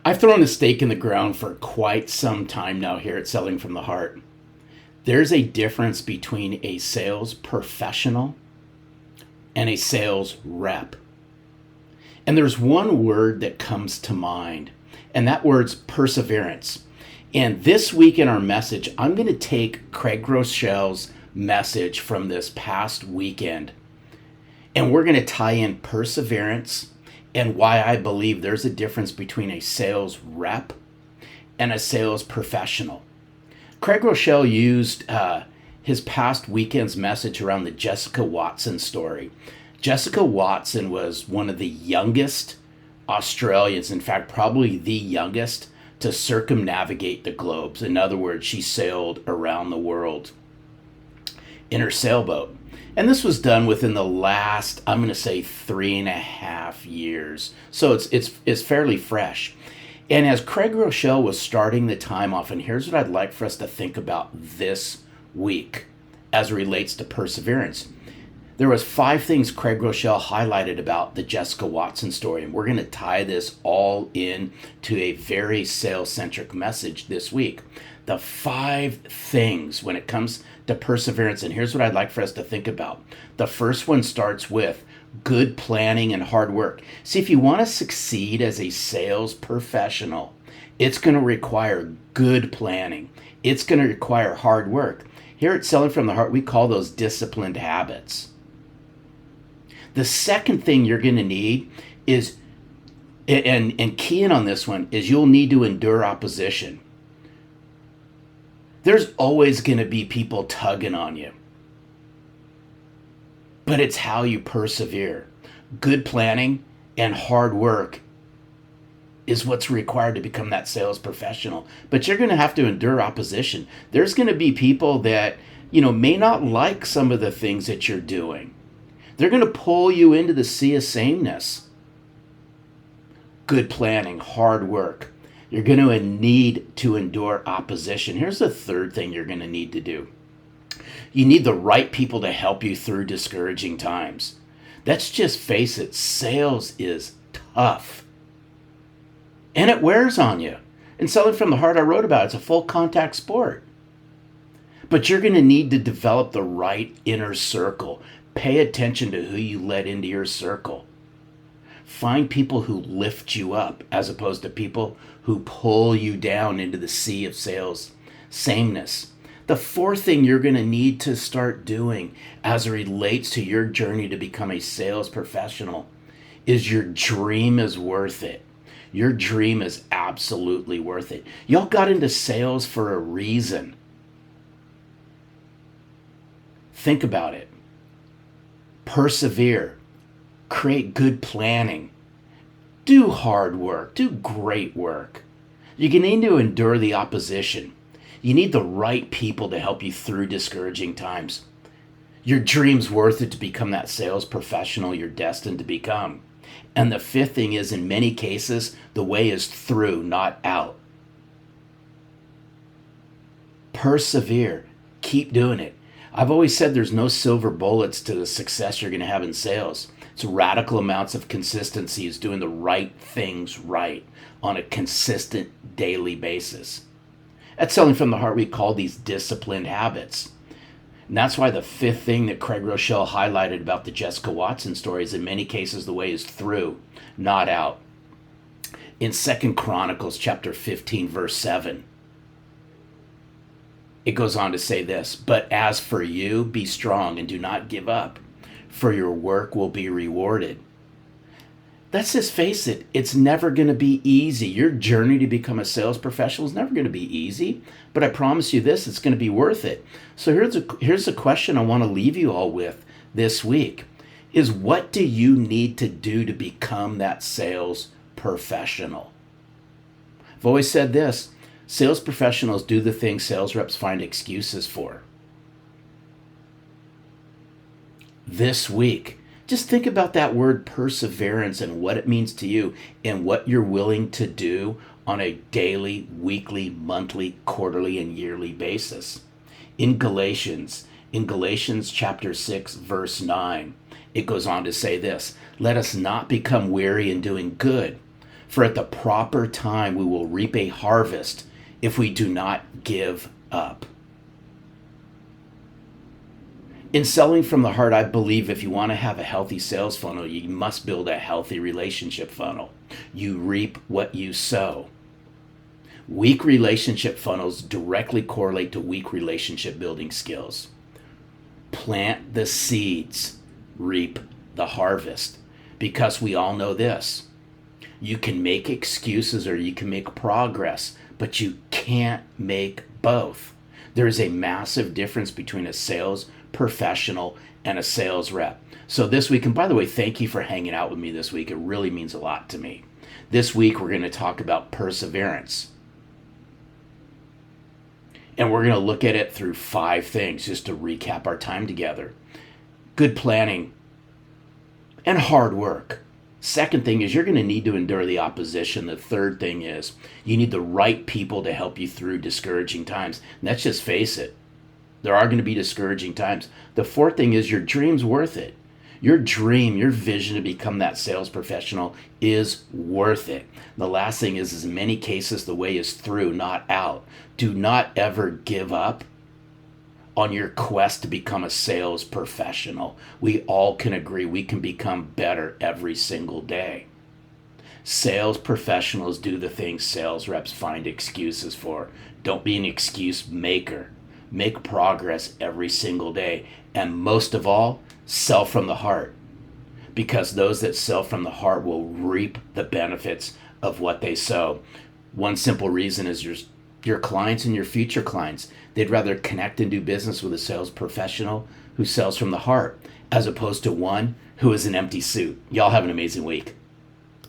I've thrown a stake in the ground for quite some time now here at Selling from the Heart. There's a difference between a sales professional and a sales rep. And there's one word that comes to mind, and that word's perseverance. And this week in our message, I'm going to take Craig Groeschel's message from this past weekend, and we're going to tie in perseverance and why I believe there's a difference between a sales rep and a sales professional. Craig Groeschel used his past weekend's message around the Jessica Watson story. Jessica Watson was one of the youngest Australians, in fact, probably the youngest, to circumnavigate the globes. In other words, she sailed around the world in her sailboat. And this was done within the last, I'm going to say, 3.5 years. So it's fairly fresh. And as Craig Groeschel was starting the time off, and here's what I'd like for us to think about this week as it relates to perseverance. There was 5 things Craig Groeschel highlighted about the Jessica Watson story, and we're going to tie this all in to a very sales-centric message this week. The 5 things when it comes to perseverance, and here's what I'd like for us to think about. The first one starts with good planning and hard work. See, if you want to succeed as a sales professional, it's going to require good planning. It's going to require hard work. Here at Selling from the Heart, we call those disciplined habits. The second thing you're going to need is, and key in on this one, is you'll need to endure opposition. There's always going to be people tugging on you, but it's how you persevere. Good planning and hard work is what's required to become that sales professional. But you're going to have to endure opposition. There's going to be people that, may not like some of the things that you're doing. They're going to pull you into the sea of sameness. Good planning, hard work. You're going to need to endure opposition. Here's the third thing you're going to need to do. You need the right people to help you through discouraging times. Let's just face it, sales is tough. And it wears on you. And Selling from the Heart, I wrote about it. It's a full contact sport. But you're going to need to develop the right inner circle. Pay attention to who you let into your circle. Find people who lift you up as opposed to people who pull you down into the sea of sales sameness. The fourth thing you're going to need to start doing as it relates to your journey to become a sales professional is your dream is worth it. Your dream is absolutely worth it. Y'all got into sales for a reason. Think about it. Persevere. Create good planning. Do hard work. Do great work. You're going to need to endure the opposition. You need the right people to help you through discouraging times. Your dream's worth it to become that sales professional you're destined to become. And the fifth thing is, in many cases, the way is through, not out. Persevere. Keep doing it. I've always said there's no silver bullets to the success you're going to have in sales. It's radical amounts of consistency, is doing the right things right on a consistent daily basis. At Selling from the Heart, we call these disciplined habits. And that's why the fifth thing that Craig Groeschel highlighted about the Jessica Watson story is in many cases the way is through, not out. In 2 Chronicles chapter 15, verse 7, it goes on to say this, "But as for you, be strong and do not give up, for your work will be rewarded." Let's just face it, it's never going to be easy. Your journey to become a sales professional is never going to be easy, but I promise you this, it's going to be worth it. So here's a question I want to leave you all with this week, is what do you need to do to become that sales professional? I've always said this, sales professionals do the things sales reps find excuses for. This week, just think about that word perseverance and what it means to you and what you're willing to do on a daily, weekly, monthly, quarterly, and yearly basis. In Galatians chapter 6, verse 9, it goes on to say this, "Let us not become weary in doing good, For at the proper time we will reap a harvest if we do not give up. In selling from the heart, I believe if you want to have a healthy sales funnel, you must build a healthy relationship funnel. You reap what you sow. Weak relationship funnels directly correlate to weak relationship building skills. Plant the seeds, reap the harvest. Because we all know this. You can make excuses or you can make progress, but you can't make both. There is a massive difference between a sales professional and a sales rep. So this week, and by the way, thank you for hanging out with me this week. It really means a lot to me. This week, we're going to talk about perseverance. And we're going to look at it through 5 things, just to recap our time together. Good planning and hard work. Second thing is you're going to need to endure the opposition. The third thing is you need the right people to help you through discouraging times. And let's just face it. There are going to be discouraging times. The fourth thing is your dream's worth it. Your dream, your vision to become that sales professional is worth it. The last thing is in many cases, the way is through, not out. Do not ever give up on your quest to become a sales professional. We all can agree we can become better every single day. Sales professionals do the things sales reps find excuses for. Don't be an excuse maker. Make progress every single day. And most of all, sell from the heart. Because those that sell from the heart will reap the benefits of what they sow. One simple reason is your clients and your future clients, they'd rather connect and do business with a sales professional who sells from the heart as opposed to one who is an empty suit. Y'all have an amazing week.